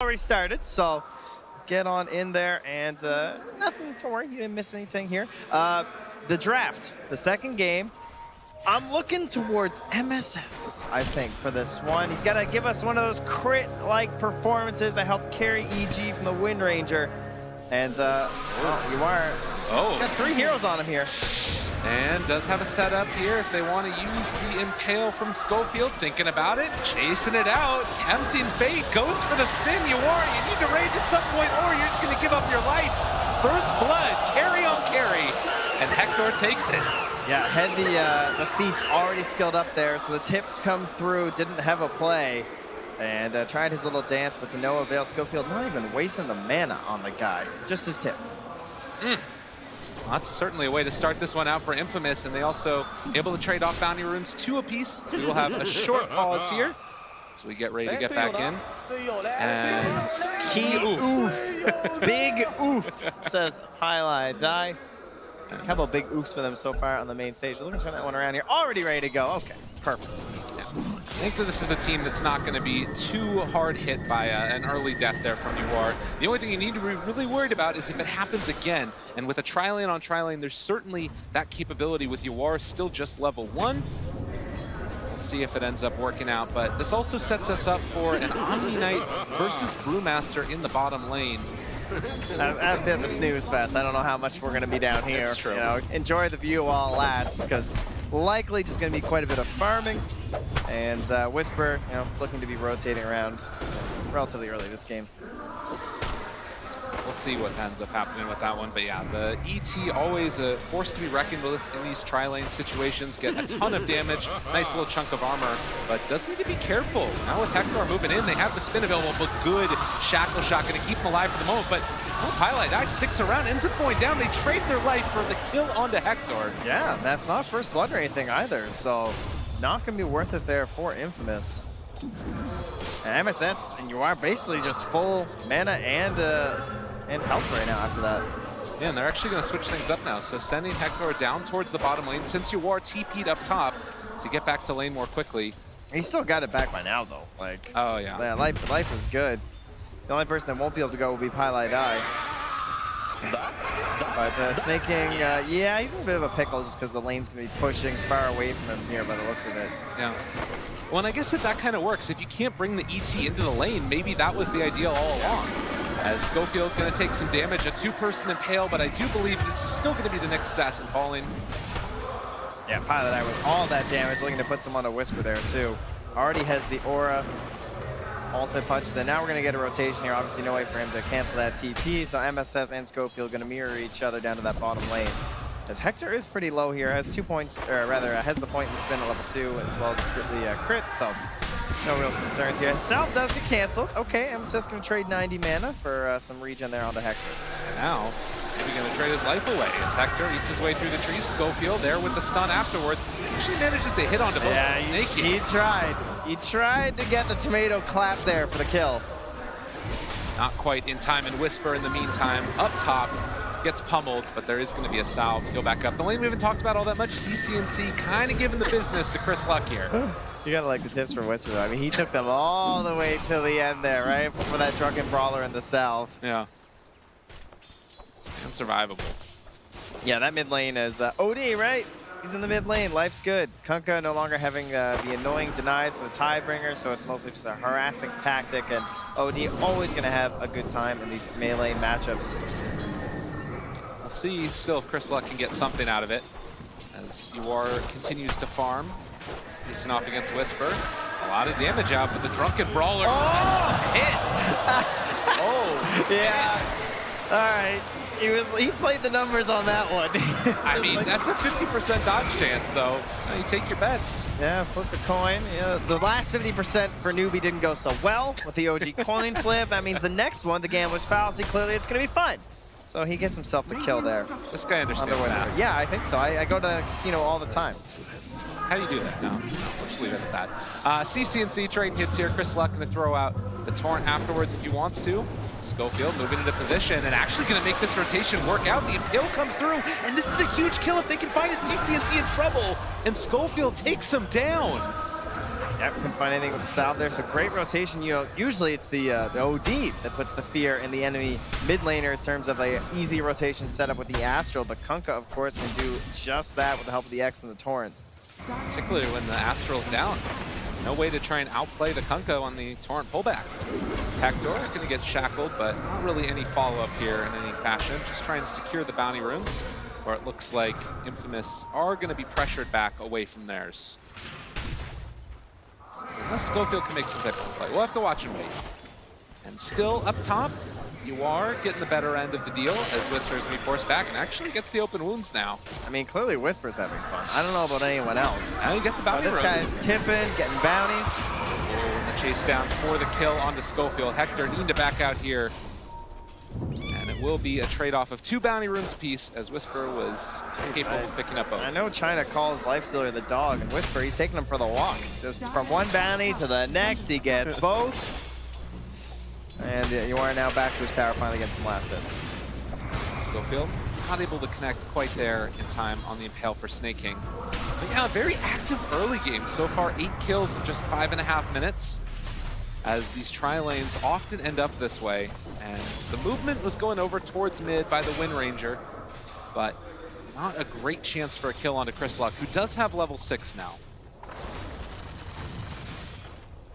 already started, so get on in there and nothing to worry, you didn't miss anything here. The draft, the second game, I'm looking towards MSS, I think, for this one. He's got to give us one of those crit-like performances that helped carry EG from the Wind Ranger. And, got 3 heroes on him here. And does have a setup here if they want to use the Impale from Schofield. Thinking about it, chasing it out, tempting fate, goes for the spin. You need to rage at some point or you're just going to give up your life. First blood, carry on carry, and Hector takes it. Yeah, had the Feast already skilled up there, so the tips come through, didn't have a play, and tried his little dance, but to no avail. Schofield not even wasting the mana on the guy, just his tip. Well, that's certainly a way to start this one out for Infamous, and they also able to trade off bounty runes 2 apiece. We will have a short pause here, so we get ready to get back in. And key oof. Big oof, says Highlight Die. A couple of big oofs for them so far on the main stage. Looking to turn that one around here. Already ready to go. Okay, perfect. Yeah. I think that this is a team that's not going to be too hard hit by an early death there from UR. The only thing you need to be really worried about is if it happens again. And with a tri-lane on tri-lane, there's certainly that capability with UR still just level 1. We'll see if it ends up working out. But this also sets us up for an Omni Knight versus Brewmaster in the bottom lane. A bit of a snooze fest. I don't know how much we're going to be down here. That's true. You know, enjoy the view while it lasts, because likely just going to be quite a bit of farming. And Whisper, looking to be rotating around relatively early this game. We'll see what ends up happening with that one. But yeah, the ET always a force to be reckoned with in these tri-lane situations. Get a ton of damage, nice little chunk of armor, but does need to be careful. Now with Hector moving in, they have the spin available, but good shackle shot, going to keep him alive for the moment. But Highlight Die sticks around, ends up going down. They trade their life for the kill onto Hector. Yeah, that's not first blood or anything either, so not going to be worth it there for Infamous. And MSS, and you are basically just full mana and health right now after that. Yeah, and they're actually going to switch things up now. So sending Hector down towards the bottom lane since you are TP'd up top to get back to lane more quickly. He still got it back by now, though. Like, oh yeah, life is good. The only person that won't be able to go will be Highlight Die. But snaking, yeah, he's in a bit of a pickle just because the lane's going to be pushing far away from him here by the looks of it. Yeah. Well, and I guess that kind of works. If you can't bring the ET into the lane, maybe that was the idea all along. As Schofield going to take some damage, a 2-person Impale, but I do believe this is still going to be the next assassin falling. Yeah, Highlight Die with all that damage, looking to put some on a Whisper there too. Already has the aura, ultimate punches, and now we're going to get a rotation here. Obviously no way for him to cancel that TP, so MSS and Schofield going to mirror each other down to that bottom lane. As Hector is pretty low here, has 2 points, or rather has the point in the spin at level 2, as well as the crit, so no real concerns here. South does get canceled. Okay, MSS going to trade 90 mana for some regen there onto Hector. And now, maybe going to trade his life away as Hector eats his way through the trees. Schofield there with the stun afterwards. Actually manages to hit onto both. Yeah, Snaky. He tried. He tried to get the tomato clap there for the kill. Not quite in time, and Whisper in the meantime up top gets pummeled, but there is going to be a salve. Go back up. The lane we haven't talked about all that much. CCNC kind of giving the business to Chris Luck here. You gotta like the tips from Whisper though. I mean, he took them all the way to the end there, right? For that drunken brawler in the south. Yeah. Unsurvivable. Yeah, that mid lane is OD, right? He's in the mid lane. Life's good. Kunkka no longer having the annoying denies for the Tidebringer, so it's mostly just a harassing tactic, and OD always gonna have a good time in these melee matchups. We'll see still if Chris Luck can get something out of it as UR continues to farm. Facing off against Whisper. A lot of damage out, but the drunken brawler hit. Oh, yeah. All right. He played the numbers on that one. I mean, that's a 50% dodge chance, so you take your bets. Yeah, flip the coin. Yeah, the last 50% for Newbee didn't go so well with the OG coin flip. That means the next one, the gambler's fallacy, clearly it's going to be fun. So he gets himself the kill there. This guy understands that. Yeah, I think so. I go to casino all the time. How do you do that? No, we'll just leave it at that. CCNC trade hits here. Chris Luck going to throw out the Torrent afterwards if he wants to. Schofield moving into position and actually going to make this rotation work out. The Impale comes through, and this is a huge kill if they can find it. CCNC in trouble, and Schofield takes him down. Yep, couldn't find anything with the salve there, so great rotation. You know, usually it's the OD that puts the fear in the enemy mid laner in terms of a easy rotation setup with the Astral, but Kunkka, of course, can do just that with the help of the X and the Torrent. Particularly when the Astral's down. No way to try and outplay the Kunkka on the Torrent pullback. Hector going to get shackled, but not really any follow-up here in any fashion. Just trying to secure the bounty runes, where it looks like Infamous are going to be pressured back away from theirs. Unless Schofield can make some type of play. We'll have to watch and wait. And still up top, you are getting the better end of the deal as Whisper's going to be forced back and actually gets the open wounds now. I mean, clearly Whisper's having fun. I don't know about anyone else. Now you get the bounty This guy's tipping, getting bounties. Oh, the chase down for the kill onto Schofield. Hector needing to back out here. And it will be a trade-off of 2 bounty runes apiece as Whisper was capable of picking up both. I know China calls Lifestealer the dog, and Whisper, he's taking him for the walk. Just from one bounty to the next, he gets both. And you are now back to his tower, finally getting some last hits. Schofield not able to connect quite there in time on the Impale for Snake King. But yeah, very active early game. So far, 8 kills in just 5.5 minutes. As these tri-lanes often end up this way. And the movement was going over towards mid by the Wind Ranger, but not a great chance for a kill onto Chris Luck, who does have level 6 now.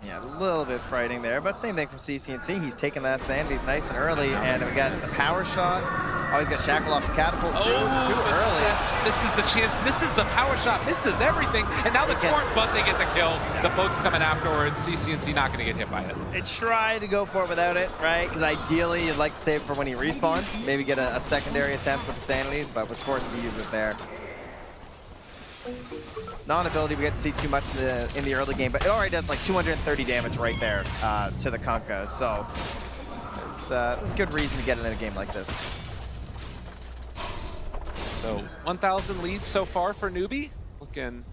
Yeah, a little bit frightening there, but same thing from CCNC. He's taking that sand, he's nice and early, and we got the power shot. Oh, he's got Shackle off the catapult too early. Yes, misses the chance, misses the power shot, misses everything, and now the torrent, but they get the kill. The boat's coming afterwards. CCNC not going to get hit by it. They tried to go for it without it, right? Because ideally you'd like to save it for when he respawns, maybe get a secondary attempt with the Sanities, but was forced to use it there. Non-ability, we get to see too much in the early game, but it already does like 230 damage right there to the Kunkka, so it's a good reason to get in a game like this. So 1,000 leads so far for Newbee, looking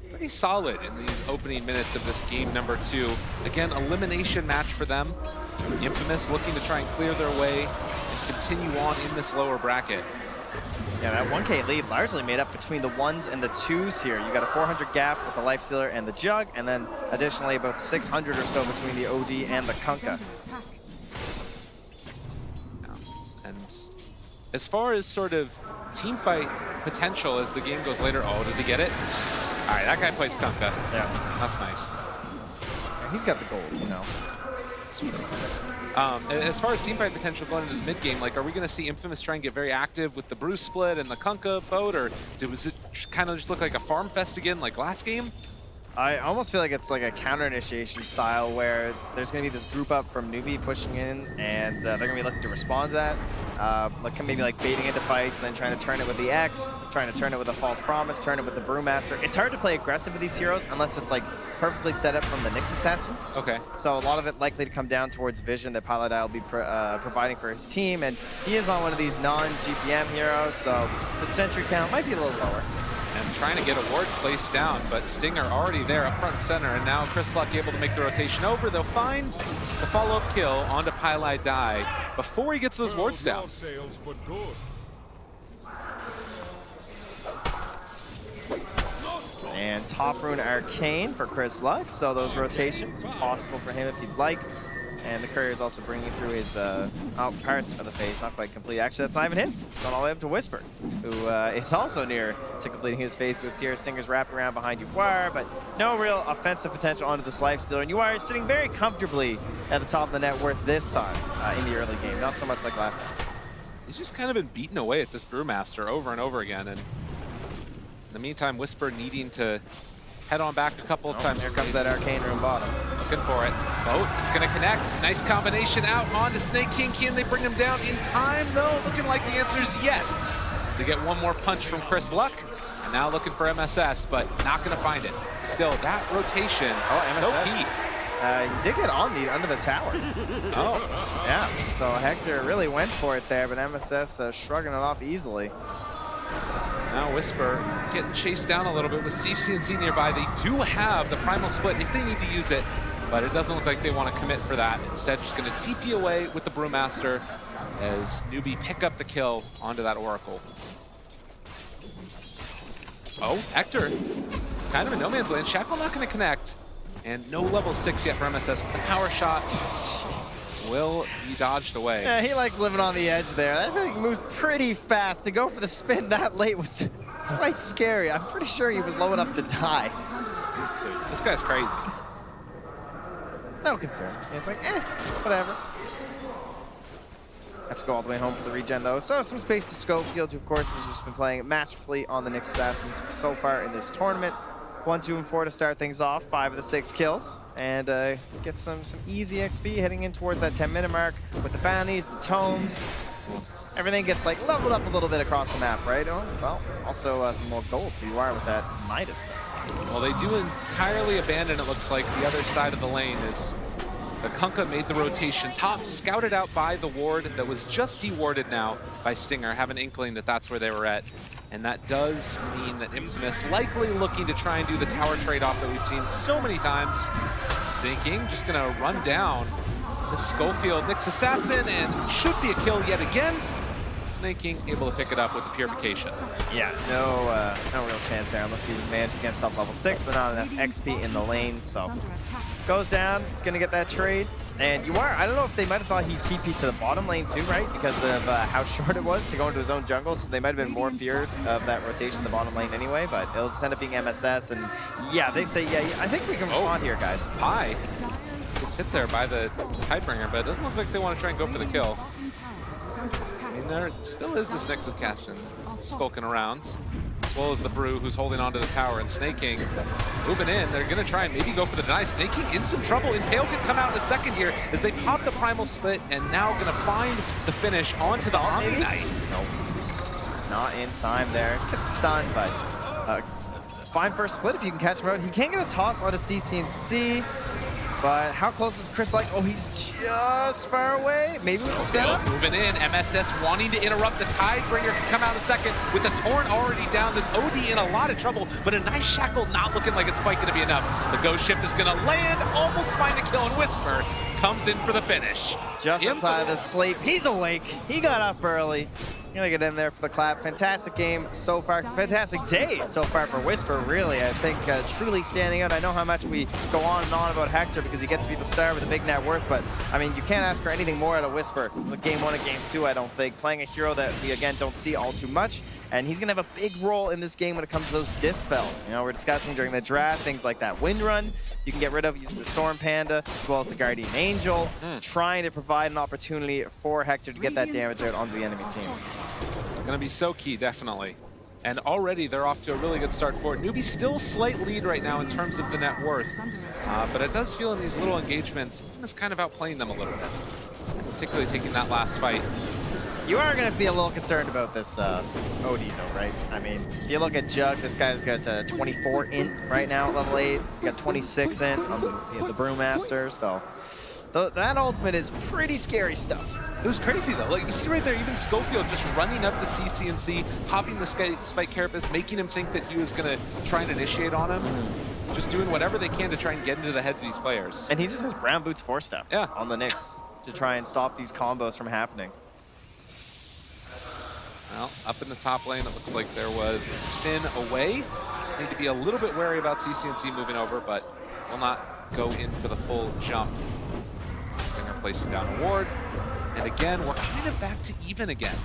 pretty solid in these opening minutes of this game number 2. Again, elimination match for them. Infamous looking to try and clear their way and continue on in this lower bracket. Yeah, that 1K lead largely made up between the 1s and the 2s here. You got a 400 gap with the Lifestealer and the Jug, and then additionally about 600 or so between the OD and the Kunkka. And as far as sort of team fight potential as the game goes later, oh, does he get it? All right, that guy plays Kunkka. Yeah. That's nice. Yeah, he's got the gold, you know. As far as teamfight potential going into the mid game, like, are we going to see Infamous try and get very active with the Bruce split and the Kunkka boat, or does it kind of just look like a farm fest again, like last game? I almost feel like it's like a counter initiation style where there's going to be this group up from Newbee pushing in, and they're going to be looking to respond to that. Like maybe like baiting into fights and then trying to turn it with the X, trying to turn it with a false promise, turn it with the Brewmaster. It's hard to play aggressive with these heroes unless it's like perfectly set up from the Nyx Assassin. Okay. So a lot of it likely to come down towards vision that Paladin will be providing for his team, and he is on one of these non-GPM heroes, so the sentry count might be a little lower. And trying to get a ward placed down, but Stinger already there up front and center, and now Chris Luck able to make the rotation over. They'll find the follow-up kill onto Pylai Die before he gets those wards down. And top rune Arcane for Chris Luck, so those rotations possible for him if he'd like. And the Courier's also bringing through his parts of the phase, not quite complete. Actually, that's not even his. It's gone all the way up to Whisper, who is also near to completing his phase boots here. Stinger's wrapping around behind Uwar, but no real offensive potential onto this Lifestealer. And Uwar is sitting very comfortably at the top of the net worth this time in the early game, not so much like last time. He's just kind of been beaten away at this Brewmaster over and over again, and in the meantime, Whisper needing to head on back a couple of times. Here comes that Arcane Rune bottom. Looking for it. Boat, it's going to connect. Nice combination out onto Snake King. Can they bring him down in time, though? Looking like the answer is yes. They get one more punch from Chris Luck. And now looking for MSS, but not going to find it. Still, that rotation, so key. He did get on me under the tower. Oh. Yeah, so Hector really went for it there, but MSS shrugging it off easily. Now Whisper getting chased down a little bit with CCNC nearby. They do have the Primal Split if they need to use it, but it doesn't look like they want to commit for that. Instead, just going to TP away with the Brewmaster as Newbee pick up the kill onto that Oracle. Oh, Hector, kind of in no man's land. Shackle not going to connect. And no level 6 yet for MSS. The power shot will be dodged away. Yeah, he likes living on the edge there. That thing moves pretty fast. To go for the spin that late was quite scary. I'm pretty sure he was low enough to die. This guy's crazy. No concern. It's like, whatever. Have to go all the way home for the regen though. So some space to Schofield, who of course has just been playing masterfully on the Nyx Assassins so far in this tournament. 1, 2, and 4 to start things off. 5 of the 6 kills. And get some easy XP heading in towards that 10-minute mark with the bounties, the tomes. Everything gets like leveled up a little bit across the map, right? Oh, well, also some more gold for UR with that Midas. Well, they do entirely abandon, it looks like, the other side of the lane is the Kunkka made the rotation top, scouted out by the ward that was just dewarded now by Stinger, have an inkling that that's where they were at. And that does mean that Infamous likely looking to try and do the tower trade-off that we've seen so many times. Sinking, just gonna run down the Schofield Nyx Assassin, and should be a kill yet again. Snaking able to pick it up with the Purification. Yeah, no real chance there unless he managed to get himself level 6, but not enough XP in the lane, so. Goes down, gonna get that trade. And I don't know if they might have thought he'd TP to the bottom lane too, right? Because of how short it was to go into his own jungle, so they might have been more feared of that rotation in the bottom lane anyway, but it'll just end up being MSS, and yeah, they say, yeah, I think we can respond here, guys. Pi gets hit there by the Tidebringer, but it doesn't look like they want to try and go for the kill. I mean, there still is this Nexus Cassin skulking around, as well as the Brew, who's holding onto the tower, and Snaking moving in. They're going to try and maybe go for the deny. Snaking in some trouble. Impale can come out in a second here as they pop the Primal Split, and now going to find the finish onto the Omni Knight. Nope. Not in time there. Gets stunned, but fine first split if you can catch him out. He can't get a toss onto CC&C. But how close is Chris like? Oh, he's just far away. Maybe with the setup. Moving in, MSS wanting to interrupt the Tidebringer can come out in a second with the Torrent already down. This OD in a lot of trouble, but a nice Shackle not looking like it's quite going to be enough. The Ghost Ship is going to land, almost find a kill, and Whisper comes in for the finish. Just inside of the sleep. He's awake. He got up early. Gonna get in there for the clap. Fantastic game so far. Fantastic day so far for Whisper, really. I think truly standing out. I know how much we go on and on about Hector because he gets to be the star with a big net worth, but I mean, you can't ask for anything more out of Whisper. Game 1 and Game 2, I don't think. Playing a hero that we, again, don't see all too much, and he's gonna have a big role in this game when it comes to those disc spells. You know, we're discussing during the draft, things like that Wind Run, you can get rid of using the Storm Panda, as well as the Guardian Angel, trying to provide an opportunity for Hector to get that damage out onto the enemy team. Going to be so key, definitely. And already they're off to a really good start for it. Newbee still slight lead right now in terms of the net worth, but it does feel in these little engagements, it's kind of outplaying them a little bit, particularly taking that last fight. You are going to be a little concerned about this OD though, right? I mean, if you look at Jug, this guy's got 24 int right now at level 8. He got 26 int on the Brewmaster, so that ultimate is pretty scary stuff. It was crazy though. Like you see right there, even Schofield just running up to CC&C, popping the Spike Carapace, making him think that he was going to try and initiate on him. Just doing whatever they can to try and get into the head of these players. And he just has Brown Boots 4-step on the Nyx to try and stop these combos from happening. Well, up in the top lane, it looks like there was a spin away. Need to be a little bit wary about CC&C moving over, but will not go in for the full jump. Stinger placing down a ward. And again, we're kind of back to even again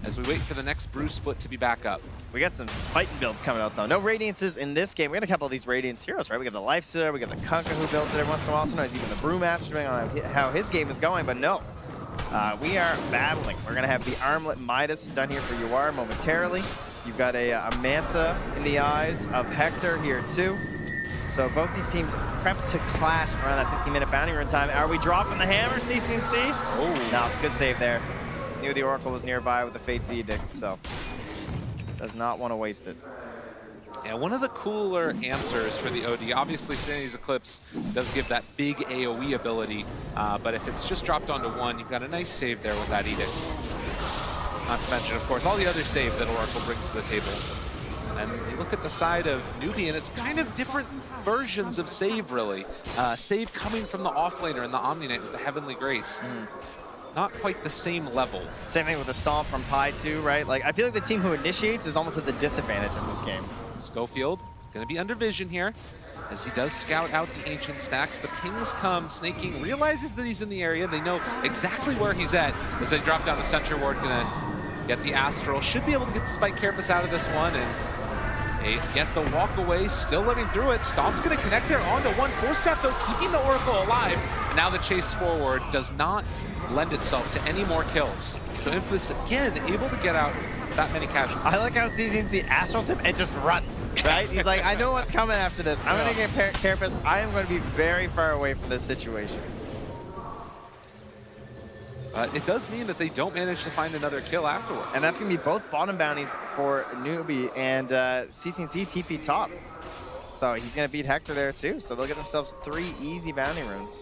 as we wait for the next Brew split to be back up. We got some fighting builds coming out though. No Radiances in this game. We got a couple of these Radiance heroes, right? We got the Lifestealer, we got the Kunkka who builds it every once in a while. Sometimes even the Brewmaster, depending on how his game is going, but no. We are battling. We're going to have the Armlet Midas done here for UR momentarily. You've got a Manta in the eyes of Hector here too. So both these teams prepped to clash around that 15-minute bounty run time. Are we dropping the hammer, CC&C? Oh. No, good save there. Knew the Oracle was nearby with the Fate's Edict, so does not want to waste it. Yeah, one of the cooler answers for the OD, obviously Sanity's Eclipse does give that big AoE ability, but if it's just dropped onto 1, you've got a nice save there with that Edict. Not to mention, of course, all the other save that Oracle brings to the table. And you look at the side of Newbee, and it's kind of different versions of save, really. Save coming from the offlaner and the Omni Knight with the Heavenly Grace. Not quite the same level. Same thing with the Stomp from Pi too, right? Like, I feel like the team who initiates is almost at the disadvantage in this game. Schofield, gonna be under vision here. as he does scout out the ancient stacks. The pings come, Snaking realizes that he's in the area. They know exactly where he's at as they drop down the Sentry Ward, gonna get the Astral. Should be able to get the Spike Carapace out of this one as they get the walk away, still living through it. Stomp's gonna connect there onto one. Force Staff though, keeping the Oracle alive. And now the chase forward does not lend itself to any more kills. So Infamous again able to get out that many casualties. I like how CCNC astrals him and just runs, right? He's like, I know what's coming after this. I'm gonna get Carapace. I am going to be very far away from this situation. It does mean that they don't manage to find another kill afterwards. And that's going to be both bottom bounties for Newbee and CCNC TP top. So he's going to beat Hector there too. So they'll get themselves 3 easy bounty runes.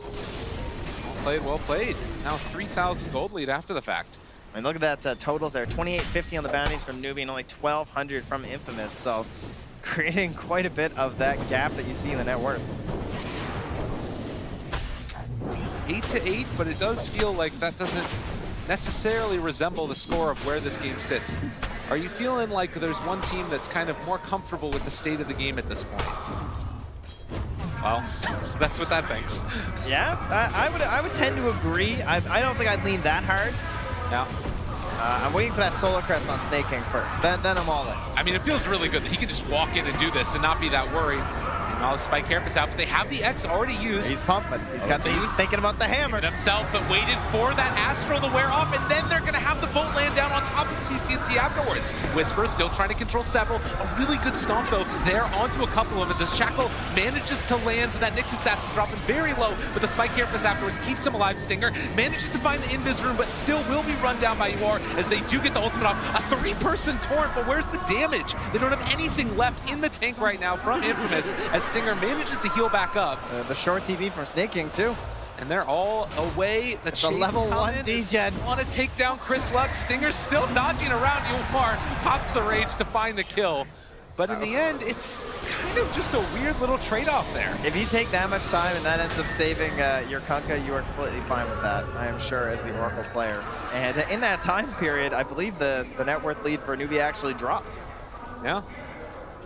Well played, well played. Now 3,000 gold lead after the fact. I mean, look at that totals there. 2850 on the bounties from Newbee and only 1200 from Infamous. So creating quite a bit of that gap that you see in the net worth. 8-8, but it does feel like that doesn't necessarily resemble the score of where this game sits. Are you feeling like there's one team that's kind of more comfortable with the state of the game at this point? Well, that's what that thinks. Yeah, I would tend to agree. I don't think I'd lean that hard. Yeah. I'm waiting for that Solar Crest on Snake King first. Then I'm all in. I mean, it feels really good that he can just walk in and do this and not be that worried. Now the Spike Carapace out, but they have the X already used. He's pumping. He's got the, he's thinking about the hammer. Himself, but waited for that Astral to wear off, and then they're going to have the boat land down on top of CCNC afterwards. Whisper still trying to control several. A really good stomp, though, there onto a couple of it. The Shackle manages to land, so that Nyx Assassin dropping very low, but the Spike Carapace afterwards keeps him alive. Stinger manages to find the Invis room, but still will be run down by UR as they do get the ultimate off. A 3-person torrent, but where's the damage? They don't have anything left in the tank right now from Infamous as Stinger manages to heal back up. The short TV from Snake King too. And they're all away. The level 1 D-Gen. Want to take down Chris Lux. Stinger's still dodging around. Yulmar pops the rage to find the kill. But in the end, it's kind of just a weird little trade-off there. If you take that much time and that ends up saving your Kunkka, you are completely fine with that, I am sure, as the Oracle player. And in that time period, I believe the net worth lead for Newbee actually dropped. Yeah.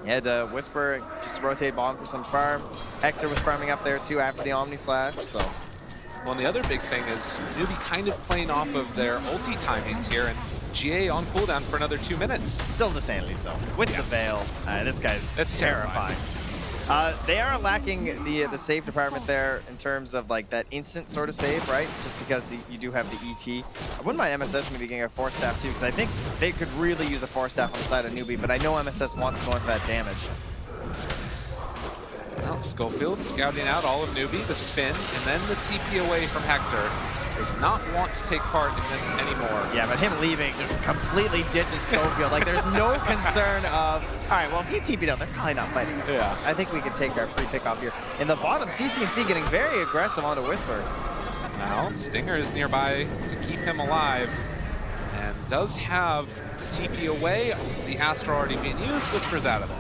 He had Whisper just rotate bomb for some farm. Hector was farming up there too after the Omni Slash, so. Well, and the other big thing is Newbee kind of playing off of their ulti timings here, and GA on cooldown for another 2 minutes. Still the Sandleys though, with the Veil. This guy, it's terrifying. They are lacking the save department there in terms of like that instant sort of save, right? Just because you do have the ET. I wouldn't mind MSS maybe getting a Force Staff too, because I think they could really use a Force Staff on the side of Newbee, but I know MSS wants to go in for that damage. Well, Schofield scouting out all of Newbee, the spin, and then the TP away from Hector. Does not want to take part in this anymore. Yeah, but him leaving just completely ditches Schofield. Like, there's no concern of, all right, well, if he TP'd out, they're probably not fighting us. Yeah. I think we can take our free pick off here. In the bottom, CCNC getting very aggressive onto Whisper. Now, Stinger is nearby to keep him alive and does have the TP away. The Astro already being used. Whisper's out of there.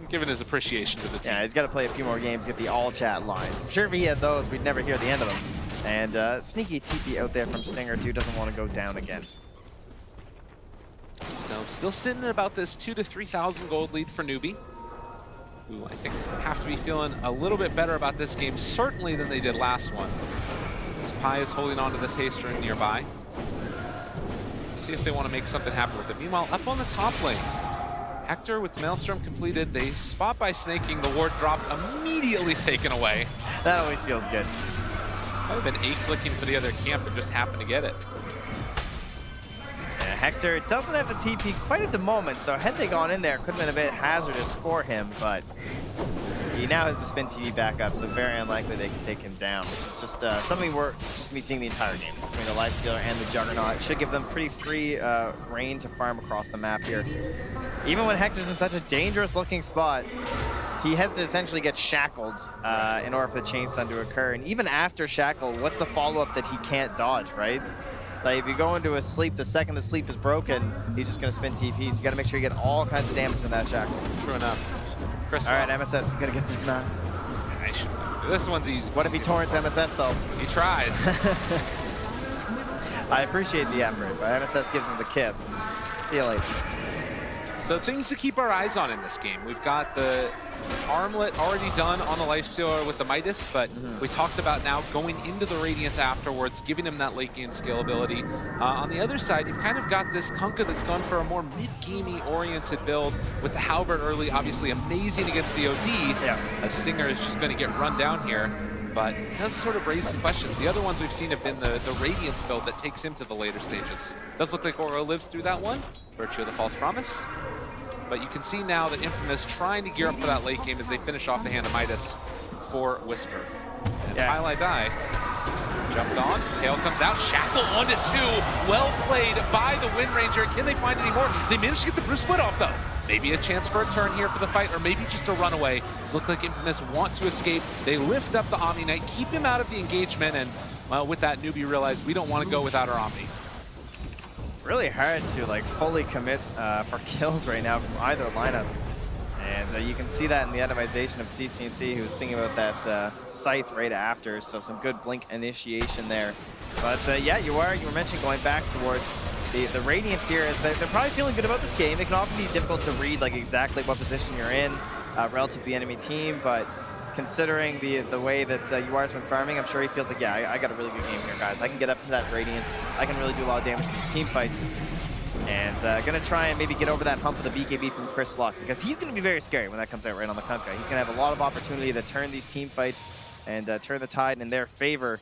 Giving his appreciation to the team. Yeah, he's got to play a few more games, get the all chat lines. I'm sure if he had those, we'd never hear the end of them. And sneaky TP out there from Stinger too, doesn't want to go down again. Still sitting at about this 2,000 to 3,000 gold lead for Newbee, who I think have to be feeling a little bit better about this game, certainly than they did last one. As Pi is holding on to this haste rune nearby. Let's see if they want to make something happen with it. Meanwhile, up on the top lane, Hector with Maelstrom completed. They spot by snaking. The ward dropped, immediately taken away. That always feels good. Might have been A-clicking for the other camp and just happened to get it. Yeah, Hector doesn't have the TP quite at the moment, so had they gone in there, could have been a bit hazardous for him, but he now has the spin TP back up, so very unlikely they can take him down, which is just something we're just going to be seeing the entire game between the Lifestealer and the Juggernaut. Should give them pretty free reign to farm across the map here. Even when Hector's in such a dangerous looking spot, he has to essentially get shackled in order for the chain stun to occur. And even after shackle, what's the follow-up that he can't dodge, right? Like if you go into a sleep, the second the sleep is broken, he's just going to spin TP. So you got to make sure you get all kinds of damage in that shackle. True enough. Chris, all right, MSS is going to get this man. This one's easy. What if he torrents MSS though? He tries. I appreciate the effort, but MSS gives him the kiss. See you later. So things to keep our eyes on in this game. We've got the armlet already done on the Lifestealer with the Midas, but we talked about now going into the Radiance afterwards, giving him that late game scalability. On the other side, you've kind of got this Kunkka that's gone for a more mid-gamey oriented build with the Halberd early, obviously amazing against the OD. Yeah. A Stinger is just going to get run down here, but it does sort of raise some questions. The other ones we've seen have been the Radiance build that takes him to the later stages. Does look like Oro lives through that one, virtue of the False Promise. But you can see now that Infamous trying to gear up for that late game as they finish off the hand of Midas for Whisper. And Highlight Die jumped on. Hail comes out. Shackle 1-2. Well played by the Wind Ranger. Can they find any more? They managed to get the Bruce split off though. Maybe a chance for a turn here for the fight, or maybe just a runaway. It looks like Infamous want to escape. They lift up the Omni Knight, keep him out of the engagement, and well, with that, Newbee realized we don't want to go without our Omni. Really hard to like fully commit for kills right now from either lineup. And you can see that in the itemization of CCNC, who's thinking about that Scythe right after, so some good blink initiation there. But yeah, you were mentioning going back towards the Radiance here, is they're probably feeling good about this game. It can often be difficult to read like exactly what position you're in relative to the enemy team, but considering the way that UR's been farming, I'm sure he feels like, yeah, I got a really good game here, guys. I can get up to that Radiance. I can really do a lot of damage in these team fights. And gonna try and maybe get over that hump of the BKB from Chris Luck, because he's gonna be very scary when that comes out right on the Kunkka. He's gonna have a lot of opportunity to turn these team fights and turn the tide in their favor,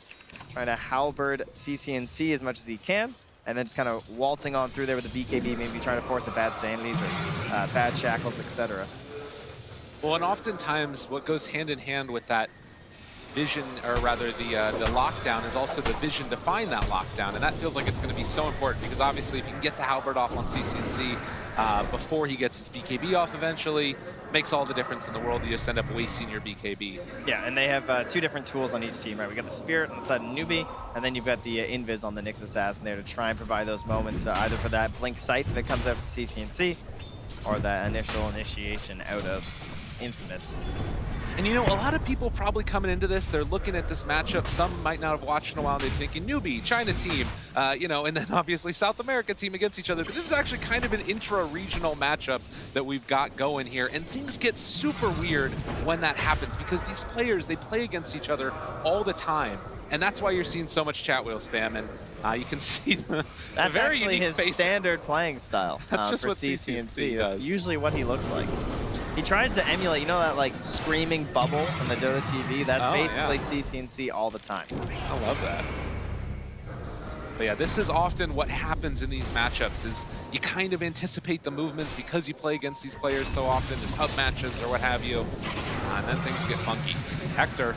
trying to halberd CCNC as much as he can, and then just kind of waltzing on through there with the BKB, maybe trying to force a bad Sanities or bad Shackles, etc. Well, and oftentimes what goes hand in hand with that vision, or rather the lockdown, is also the vision to find that lockdown, and that feels like it's going to be so important, because obviously if you can get the Halberd off on CCNC before he gets his BKB off eventually, makes all the difference in the world. You just end up wasting your BKB. Yeah, and they have two different tools on each team, right? We got the Spirit on the side of Newbee, and then you've got the Invis on the Nyx Assassin there to try and provide those moments, either for that Blink Scythe that comes out from CCNC, or that initial initiation out of Infamous. And you know, a lot of people probably coming into this, they're looking at this matchup. Some might not have watched in a while. They're thinking Newbee, China team, you know, and then obviously South America team against each other. But this is actually kind of an intra-regional matchup that we've got going here. And things get super weird when that happens, because these players, they play against each other all the time. And that's why you're seeing so much chat wheel spam. And you can see the very actually unique his face. Standard playing style. That's just for what CCNC does. That's usually what he looks like. He tries to emulate, you know, that like screaming bubble on the Dota TV? That's basically CCNC all the time. I love that. But yeah, this is often what happens in these matchups, is you kind of anticipate the movements because you play against these players so often in hub matches or what have you, and then things get funky. Hector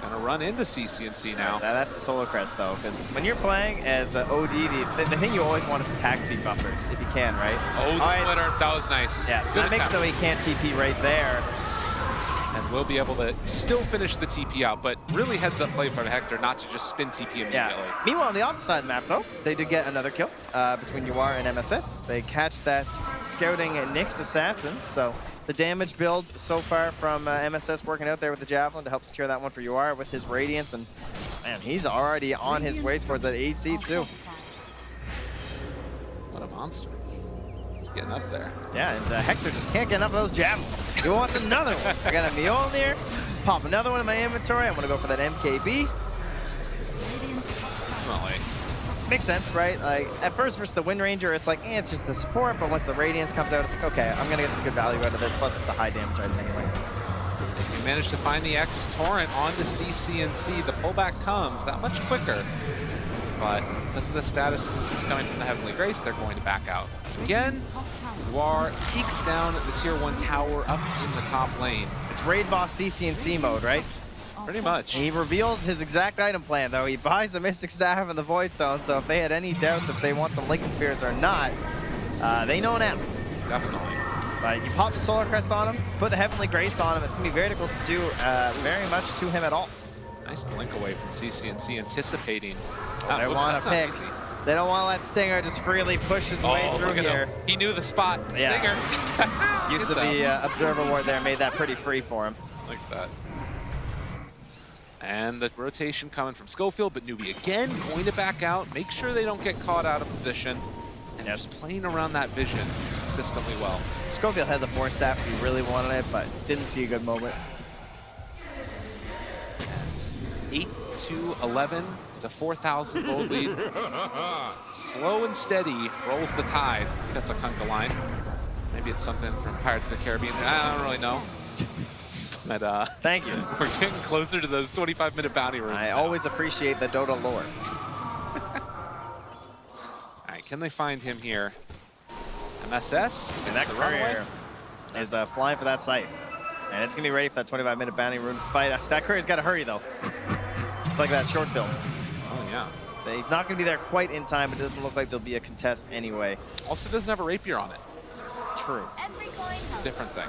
gonna run into CCNC now. That's the Solar Crest though, because when you're playing as OD, the thing you always want is attack speed buffers, if you can, right? Oh, the splitter, that was nice. Yeah, so that makes so he can't TP right there. And we'll be able to still finish the TP out, but really heads up play for Hector not to just spin TP immediately. Yeah. Meanwhile, on the opposite side of the map though, they did get another kill between UR and MSS. They catch that scouting Nyx Assassin, so the damage build so far from MSS working out there with the Javelin to help secure that one for UR with his Radiance, and man, he's already on his way towards that AC too. What a monster. He's getting up there. Yeah, and Hector just can't get enough of those Javelins. He wants another one. I got a Mjolnir, pop another one in my inventory. I'm gonna go for that MKB. Definitely. Makes sense, right? Like, at first versus the Wind Ranger, it's like, it's just the support, but once the Radiance comes out, it's like, okay, I'm gonna get some good value out of this, plus it's a high damage item anyway. They do manage to find the X Torrent onto CCNC. The pullback comes that much quicker, but because of the status assistance coming from the Heavenly Grace, they're going to back out. Again, War takes down the Tier 1 tower up in the top lane. It's Raid Boss CCNC mode, right? Pretty much. He reveals his exact item plan, though. He buys the Mystic Staff and the Void Stone, so if they had any doubts if they want some Lincoln Spheres or not, they know now. Definitely. But you pop the Solar Crest on him, put the Heavenly Grace on him, it's going to be very difficult to do very much to him at all. Nice blink away from CCNC, anticipating. They want to pick. They don't want to let Stinger just freely push his way through here. He knew the spot. Stinger. Use of the Observer Ward there made that pretty free for him. Like that. And the rotation coming from Schofield, but Newbee again going to back out, make sure they don't get caught out of position, and just playing around that vision. consistently well. Schofield had the force staff if he really wanted it, but didn't see a good moment. 8-11 to 4,000 gold lead. Slow and steady rolls the tide. That's a Kunkka line. Maybe it's something from Pirates of the Caribbean. I don't really know. But thank you. We're getting closer to those 25-minute bounty runes. I always appreciate the Dota lore. All right, can they find him here? MSS. And that courier is flying for that site. And it's going to be ready for that 25-minute bounty rune fight. That courier's got to hurry, though. It's like that short film. Oh, yeah. So he's not going to be there quite in time. It doesn't look like there'll be a contest anyway. Also doesn't have a rapier on it. True. It's a different thing.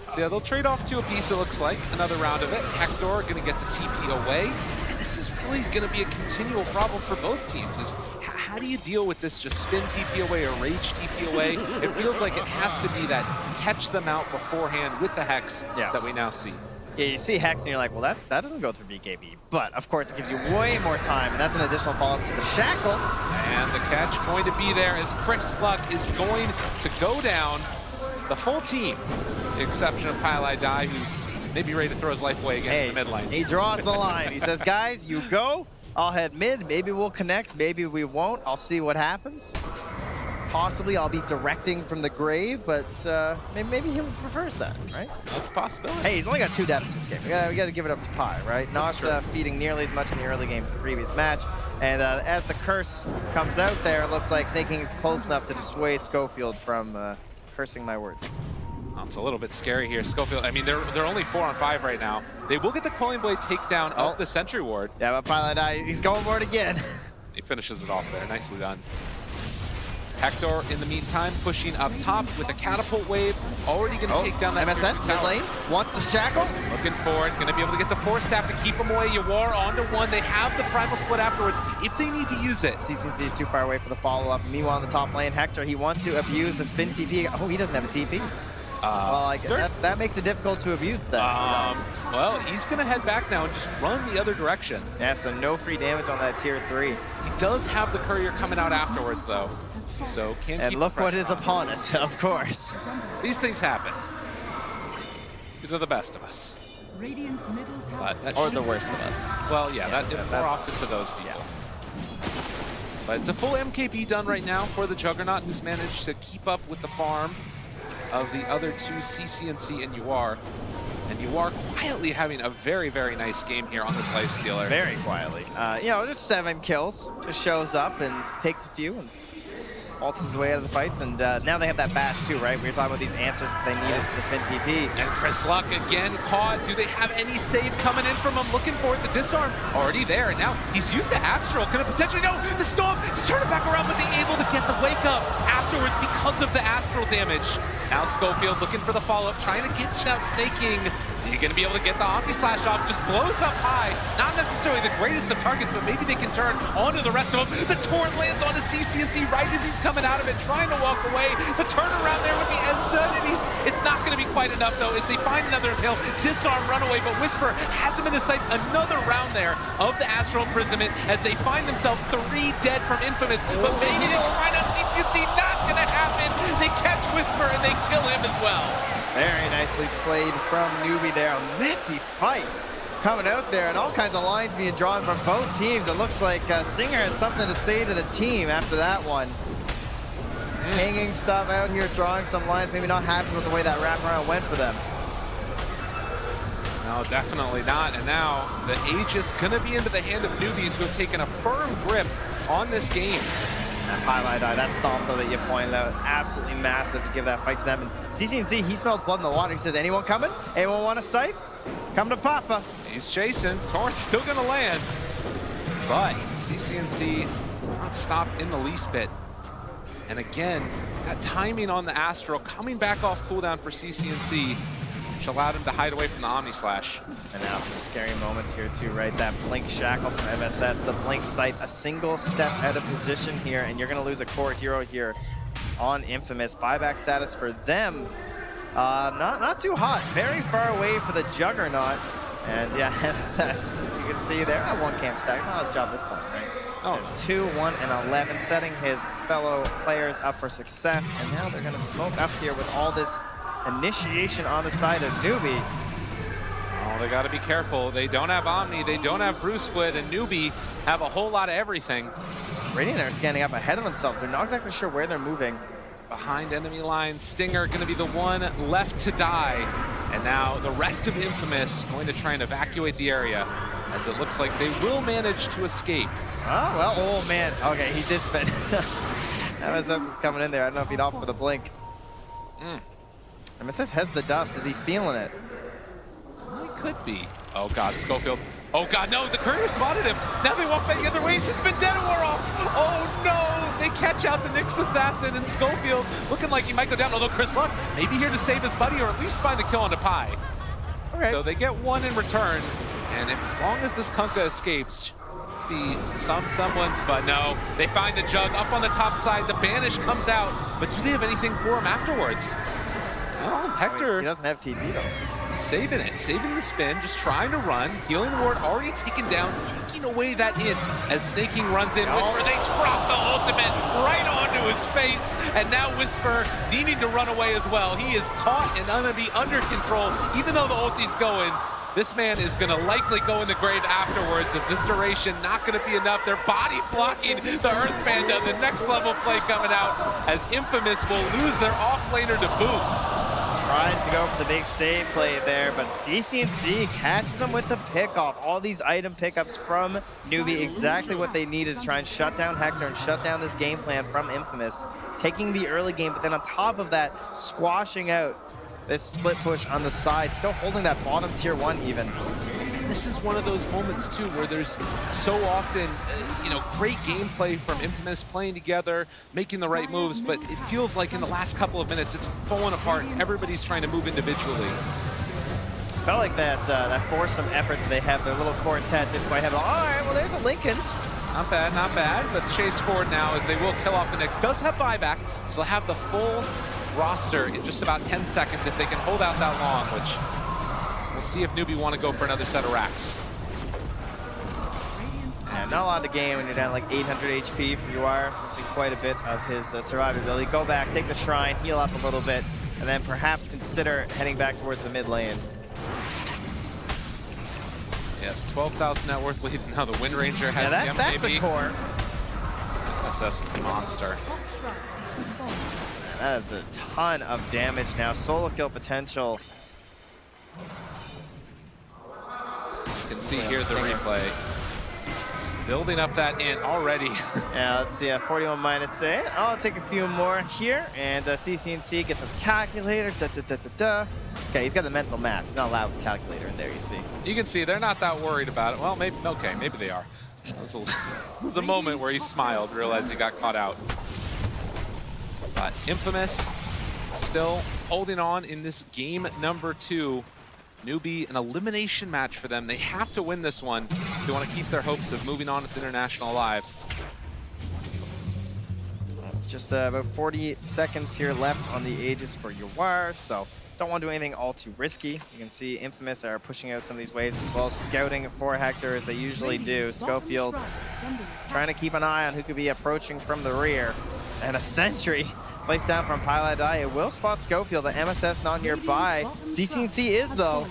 So yeah, they'll trade off to a piece, it looks like. Another round of it. Hector going to get the TP away. And this is really going to be a continual problem for both teams. Is how do you deal with this just spin TP away or rage TP away? It feels like it has to be that catch them out beforehand with the Hex that we now see. Yeah, you see Hex and you're like, well, that doesn't go through BKB. But, of course, it gives you way more time, and that's an additional follow-up to the Shackle. And the catch going to be there as Chris Luck is going to go down. The full team, with the exception of Pile Die, who's maybe ready to throw his life away again in the mid lane. He draws the line. He says, guys, you go. I'll head mid. Maybe we'll connect. Maybe we won't. I'll see what happens. Possibly I'll be directing from the grave, but maybe he prefers that, right? That's a possibility. Hey, he's only got 2 deaths this game. We got to give it up to Pi, right? Not feeding nearly as much in the early games of the previous match. And as the curse comes out there, it looks like Snake King is close enough to dissuade Schofield from cursing my words. Oh, it's a little bit scary here. Schofield, I mean, they're only 4 on 5 right now. They will get the Quelling Blade takedown of the Sentry Ward. Yeah, but Pilot, he's going for it again. He finishes it off there. Nicely done. Hector, in the meantime, pushing up top with a catapult wave. Already going to take down that MSS mid lane. Wants the Shackle. Looking for it. Going to be able to get the force staff to keep him away. Yawar onto 1. They have the primal split afterwards if they need to use it. CCNC is too far away for the follow-up. Meanwhile, in the top lane, Hector, he wants to abuse the spin TP. Oh, he doesn't have a TP. Well, that makes it difficult to abuse that. Well, he's going to head back now and just run the other direction. Yeah, so no free damage on that tier 3. He does have the courier coming out afterwards, though. So and look what is upon it, of course. These things happen. They're the best of us. Or the worst of us. Well, yeah, more often to those people. Yeah. But it's a full MKB done right now for the Juggernaut, who's managed to keep up with the farm of the other 2, CCNC and UR. And UR quietly having a very, very nice game here on this Lifestealer. Very quietly. You know, just 7 kills. Just shows up and takes a few and ults his way out of the fights. And now they have that bash too, right? We were talking about these answers that they needed to spin TP. And Chris Luck again caught. Do they have any save coming in from him? Looking for it. The disarm already there. And now he's used the Astral. Can it potentially, no, the Storm, just turn it back around, but they're able to get the wake up afterwards because of the Astral damage. Now Schofield looking for the follow-up, trying to get out Snake King. You're going to be able to get the Omni Slash off, just blows up high. Not necessarily the greatest of targets, but maybe they can turn onto the rest of them. The Torrent lands onto CCNC right as he's coming out of it, trying to walk away. The turnaround there with the Ensign, and it's not going to be quite enough, though, as they find another hill, disarm, run away, but Whisper has him in the sights. Another round there of the Astral Imprisonment as they find themselves 3 dead from Infamous, but maybe they can find out CCNC. Not going to happen. They catch Whisper, and they kill him as well. Very nicely played from Newbee there. A messy fight coming out there and all kinds of lines being drawn from both teams. It looks like Stinger has something to say to the team after that one. Hanging stuff out here, drawing some lines, maybe not happy with the way that wraparound went for them. No, definitely not. And now the Aegis going to be into the hand of Newbies, who have taken a firm grip on this game. That highlight, that stomp though that you pointed out, absolutely massive to give that fight to them. And CCNC, he smells blood in the water. He says, anyone coming? Anyone want a sight? Come to Papa. He's chasing. Torrent's still going to land. But CCNC not stopped in the least bit. And again, that timing on the Astral coming back off cooldown for CCNC, which allowed him to hide away from the Omni Slash. And now some scary moments here too, right? That Blink Shackle from MSS, the Blink Sight, a single step out of position here, and you're gonna lose a core hero here on Infamous. Buyback status for them, not too hot. Very far away for the Juggernaut. And yeah, as you can see, they're at 1 camp stack. Not his job this time, right? Oh, it's 2, 1, and 11, setting his fellow players up for success. And now they're going to smoke up here with all this initiation on the side of Newbee. oh, they got to be careful. They don't have Omni, they don't have Brew Split, and Newbee have a whole lot of everything. Radiant are scanning up ahead of themselves. They're not exactly sure where they're moving. Behind enemy lines, Stinger going to be the one left to die. And now the rest of Infamous going to try and evacuate the area, as it looks like they will manage to escape. Oh, well, oh man. Okay, he did spin. MSS was coming in there. I don't know if he'd opt for the blink. MSS has the dust. Is he feeling it? Well, he could be. Oh God, Schofield. Oh God, no, the courier spotted him. Now they walk back the other way. He's just been dead and wore off. Oh no, they catch out the Nyx assassin, and Schofield looking like he might go down, although Chris Luck may be here to save his buddy or at least find the kill on the Pi. Okay. So they get one in return, and if, as long as this Kunkka escapes, be someone's, but no, they find the Jug up on the top side. The Banish comes out, but do they have anything for him afterwards? Well, Hector, he doesn't have TP though. saving it, saving the spin, just trying to run. Healing ward already taken down, taking away that hit as Snaking runs in. Whisper, they drop the ultimate right onto his face, and now Whisper needing to run away as well. He is caught and gonna be under control, even though the ulti's going. This man is going to likely go in the grave afterwards, as this duration not going to be enough. Their body blocking the Earth Panda. The next level play coming out, as Infamous will lose their off-laner to boot. Tries to go for the big save play there, but CCNC catches them with the pickoff. All these item pickups from Newbee, exactly what they needed to try and shut down Hector and shut down this game plan from Infamous. Taking the early game, but then on top of that, squashing out this split push on the side, still holding that bottom tier 1 even. And this is one of those moments too where there's so often, great gameplay from Infamous playing together, making the right moves, but it feels like in the last couple of minutes it's falling apart. Everybody's trying to move individually. Felt like that foursome effort that they have, their little quartet didn't quite have. All right, well there's a Lincoln's. Not bad, not bad, but chase forward now as they will kill off the Nyx. Does have buyback, so they'll have the full roster in just about 10 seconds if they can hold out that long, which we'll see if Newbee want to go for another set of racks. And not a lot of the game when you're down like 800 HP from UR. Missing quite a bit of his survivability. Go back, take the shrine, heal up a little bit, and then perhaps consider heading back towards the mid lane. Yes, 12,000 net worth lead. Now the Wind Ranger has the that's a core. SS is a monster. That is a ton of damage now. Solo kill potential. You can see here the replay. Just building up that in already. Yeah, let's see, 41 minus 8. I'll take a few more here. And CCNC gets a calculator. Okay, he's got the mental math. He's not allowed a calculator in there, you see. You can see they're not that worried about it. Well, maybe, okay, maybe they are. It was a moment where he smiled, realized he got caught out. But Infamous still holding on in this game number 2. Newbee, an elimination match for them. They have to win this one if they want to keep their hopes of moving on with International alive. Just about 40 seconds here left on the Aegis for UR, so don't want to do anything all too risky. You can see Infamous are pushing out some of these waves as well, scouting for Hector as they usually do. Schofield trying to keep an eye on who could be approaching from the rear. And a sentry placed down from Pilot Die. It will spot Schofield, the MSS not nearby. CCNC is though.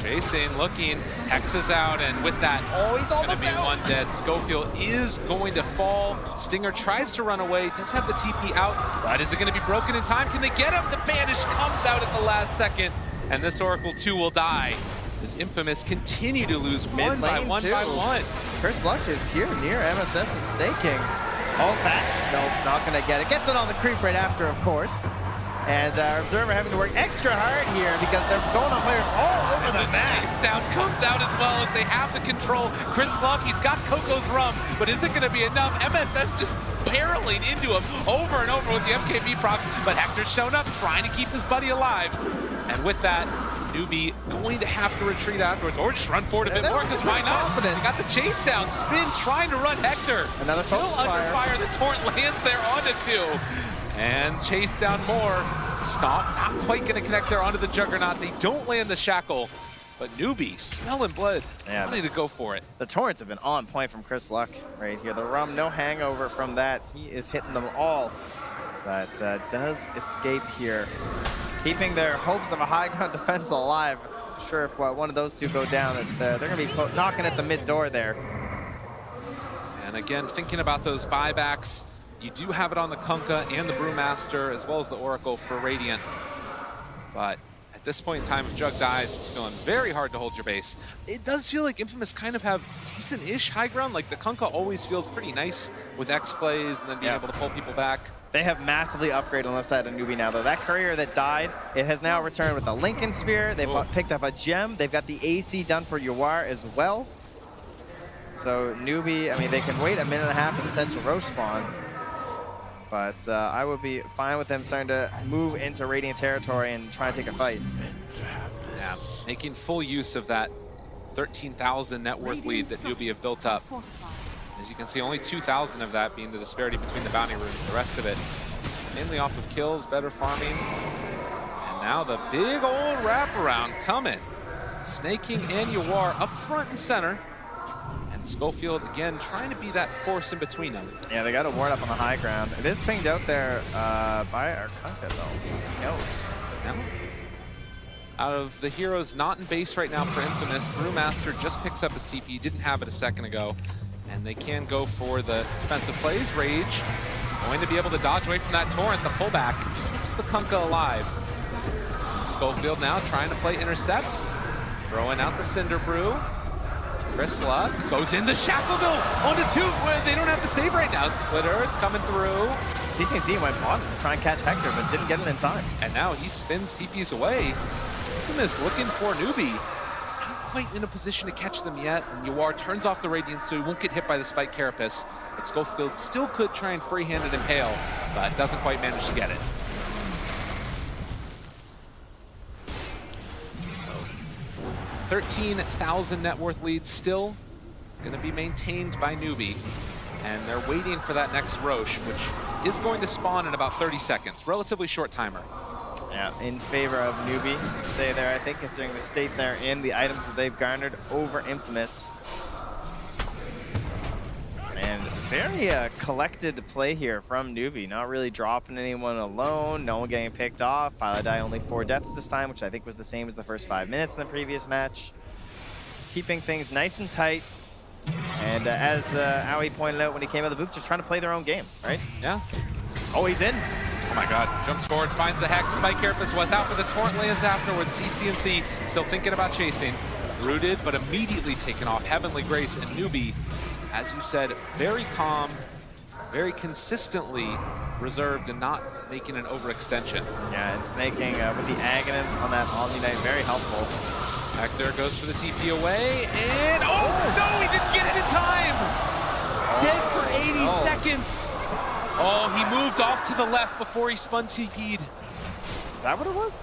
Chasing, looking, Hex is out, and with that, he's going to almost be out. one dead. Schofield is going to fall. Stinger tries to run away, does have the TP out, but is it going to be broken in time? Can they get him? The Banish comes out at the last second, and this Oracle 2 will die. This Infamous continue to lose one by one. Chris Luck is here near MSS and Snaking. Hold fast. Nope, not going to get it. Gets it on the creep right after, of course. And Observer having to work extra hard here because they're going on players all over the map. Down comes out as well as they have the control. Chris Luck, he's got Coco's rum, but is it going to be enough? MSS just barreling into him over and over with the MKB procs, but Hector's shown up trying to keep his buddy alive. And with that, Newbee going to have to retreat afterwards, or just run forward a bit more, because why not? They got the chase down, Spin trying to run Hector. Another still under fire. The Torrent lands there onto 2. And chase down more. Stomp, not quite going to connect there onto the Juggernaut. They don't land the Shackle. But Newbee, smelling blood, Yeah, ready to go for it. The torrents have been on point from Chris Luck right here. The rum, no hangover from that. He is hitting them all, but does escape here, keeping their hopes of a high ground defense alive. I'm sure if one of those two go down, that they're going to be knocking at the mid door there. And again, thinking about those buybacks, you do have it on the Kunkka and the Brewmaster, as well as the Oracle for Radiant. But at this point in time, if Jug dies, it's feeling very hard to hold your base. It does feel like Infamous kind of have decent-ish high ground. Like the Kunkka always feels pretty nice with X plays and then being able to pull people back. They have massively upgraded on the side of Newbee now, though. That courier that died, it has now returned with a Lincoln Sphere. They've picked up a gem. They've got the AC done for Yawar as well. So Newbee, I mean, they can wait a minute and a half for the potential Roche spawn. But I would be fine with them starting to move into Radiant territory and try to take a fight. Yeah, making full use of that 13,000 net worth lead that Newbee have built up. As you can see, only 2,000 of that being the disparity between the bounty rooms. The rest of it mainly off of kills, better farming. And now the big old wraparound coming. Snake King and Yawar up front and center. And Schofield, again, trying to be that force in between them. Yeah, they got a ward up on the high ground. It is pinged out there by our Kunkka, though. He knows. Yeah. Out of the heroes not in base right now for Infamous, Brewmaster just picks up his TP, didn't have it a second ago. And they can go for the defensive plays. Rage going to be able to dodge away from that torrent. The pullback keeps the Kunkka alive. And Schofield now trying to play intercept. Throwing out the Cinder Brew. Chris Luck goes in the Shackle though onto two. They don't have the save right now. Splitter coming through. CCNC went bottom to try and catch Hector, but didn't get it in time. And now he spins TPs away. Infamous looking for Newbee. Quite in a position to catch them yet, and Yawar turns off the Radiance so he won't get hit by the Spike Carapace. But Schofield still could try and free-hand it impale, but doesn't quite manage to get it. So, 13,000 net worth lead still going to be maintained by Newbee, and they're waiting for that next Roche, which is going to spawn in about 30 seconds. Relatively short timer. Yeah, in favor of Newbee, say there, I think, considering the state they're in, the items that they've garnered over Infamous. And very collected play here from Newbee, not really dropping anyone alone, no one getting picked off. Pilot Die only 4 deaths this time, which I think was the same as the first 5 minutes in the previous match. Keeping things nice and tight. And as Aoi pointed out when he came out of the booth, just trying to play their own game, right? Yeah. Oh, he's in. Oh my god, jumps forward, finds the Hex. Spike Carapace was out, but the Torrent lands afterwards. CCNC still thinking about chasing. Rooted, but immediately taken off. Heavenly Grace and Newbee, as you said, very calm, very consistently reserved and not making an overextension. Yeah, and snaking with the Aghanim's on that Omni-Knight, very helpful. Hector goes for the TP away, and oh no, he didn't get it in time! Dead for 80 seconds! Oh, he moved off to the left before he spun TP'd. Is that what it was?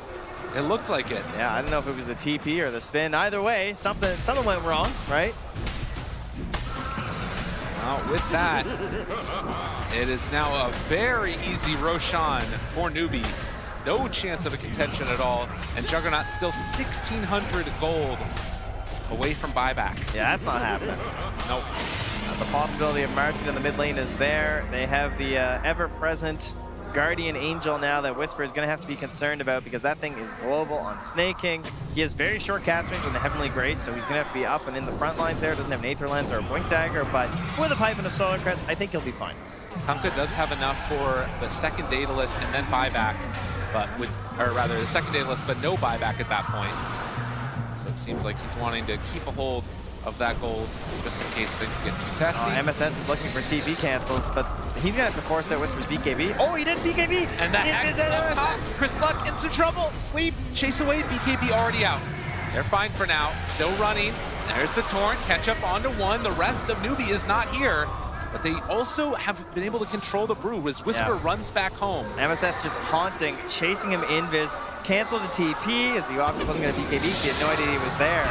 It looked like it. Yeah, I don't know if it was the TP or the spin. Either way, something went wrong, right? Well, with that, it is now a very easy Roshan for Newbee. No chance of a contention at all. And Juggernaut still 1,600 gold away from buyback. Yeah, that's not happening. Nope. The possibility of marching in the mid lane is there. They have the ever-present Guardian Angel now that Whisper is going to have to be concerned about because that thing is global on Snake King. He has very short cast range with the Heavenly Grace, so he's going to have to be up and in the front lines there. Doesn't have an Aether Lens or a Blink Dagger, but with a Pipe and a Solar Crest, I think he'll be fine. Kunkka does have enough for the second Daedalus and then buyback, but or rather the second Daedalus, but no buyback at that point. So it seems like he's wanting to keep a hold of that gold just in case things get too testy. MSS is looking for TP cancels, but he's gonna have to force out Whisper's BKB. Oh, he did BKB! And that MSS. Chris Luck in some trouble. Sleep, chase away, BKB already out. They're fine for now, still running. There's the Torrent, catch up onto one. The rest of Newbee is not here, but they also have been able to control the brew as Whisper runs back home. MSS just haunting, chasing him invis, cancel the TP as he obviously wasn't going to BKB. He had no idea he was there.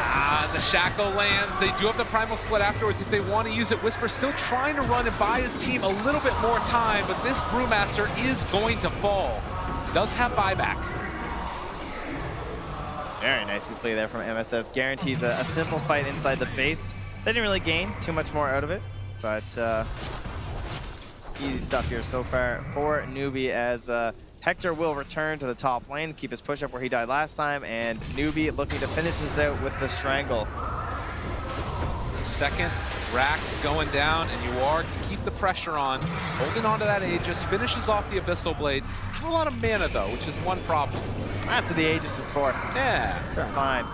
The Shackle lands. They do have the Primal Split afterwards if they want to use it. Whisper still trying to run and buy his team a little bit more time, but this Brewmaster is going to fall. Does have buyback. Very nicely played there from MSS. Guarantees a simple fight inside the base. They didn't really gain too much more out of it, but easy stuff here so far for Newbee as Hector will return to the top lane, keep his push up where he died last time, and Newbee looking to finish this out with the Strangle. The second Rax going down, and Yuar can keep the pressure on, holding on to that Aegis, finishes off the Abyssal Blade. Have a lot of mana though, which is one problem. After the Aegis is 4. Yeah. That's fine.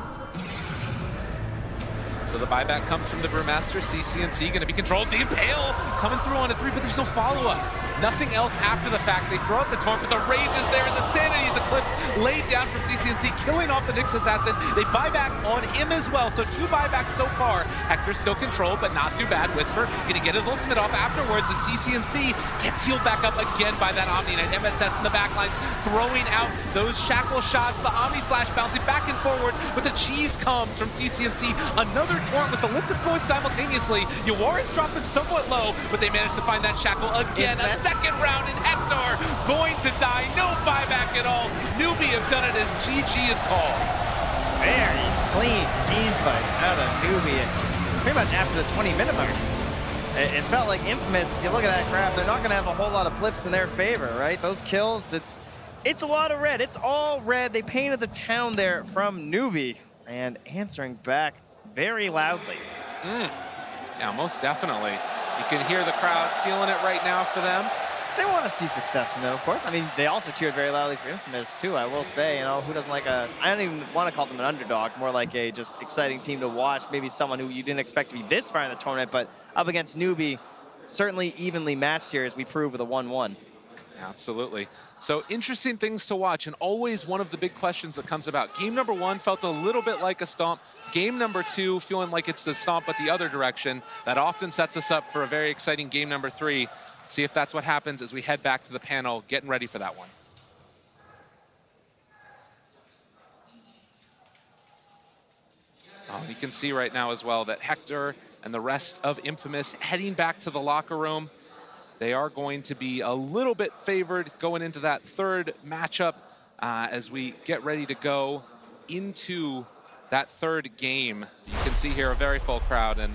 So the buyback comes from the Brewmaster. CCNC going to be controlled. The Impale coming through on a 3, but there's no follow-up. Nothing else after the fact. They throw out the Taunt, but the Rage is there, and the Sanity's Eclipse laid down from CCNC, killing off the Nyx Assassin. They buy back on him as well, so 2 buybacks so far. Hector's still controlled, but not too bad. Whisper going to get his ultimate off afterwards as CCNC gets healed back up again by that Omni Knight. MSS in the backlines throwing out those shackle shots. The Omni Slash bouncing back and forward, but the cheese comes from CCNC. Another Taunt with the lift of going simultaneously. Yuar is dropping somewhat low, but they managed to find that shackle again. A second round, and Hector going to die. No buyback at all. Newbee have done it as GG is called. Very clean team fights out of Newbee. Pretty much after the 20-minute mark. It felt like Infamous, if you look at that graph, they're not going to have a whole lot of flips in their favor, right? Those kills, it's a lot of red. It's all red. They painted the town there from Newbee, and answering back very loudly. Yeah, most definitely. You can hear the crowd feeling it right now for them. They want to see success from them, of course. I mean, they also cheered very loudly for Infamous, too, I will say. You know, who doesn't like I don't even want to call them an underdog, more like a just exciting team to watch. Maybe someone who you didn't expect to be this far in the tournament, but up against Newbee, certainly evenly matched here as we prove with a 1-1. Absolutely. So interesting things to watch, and always one of the big questions that comes about. Game number 1 felt a little bit like a stomp. Game number 2 feeling like it's the stomp but the other direction. That often sets us up for a very exciting game number 3. See if that's what happens as we head back to the panel, getting ready for that one. You can see right now as well that Hector and the rest of Infamous heading back to the locker room. They are going to be a little bit favored going into that third matchup as we get ready to go into that third game. You can see here a very full crowd, and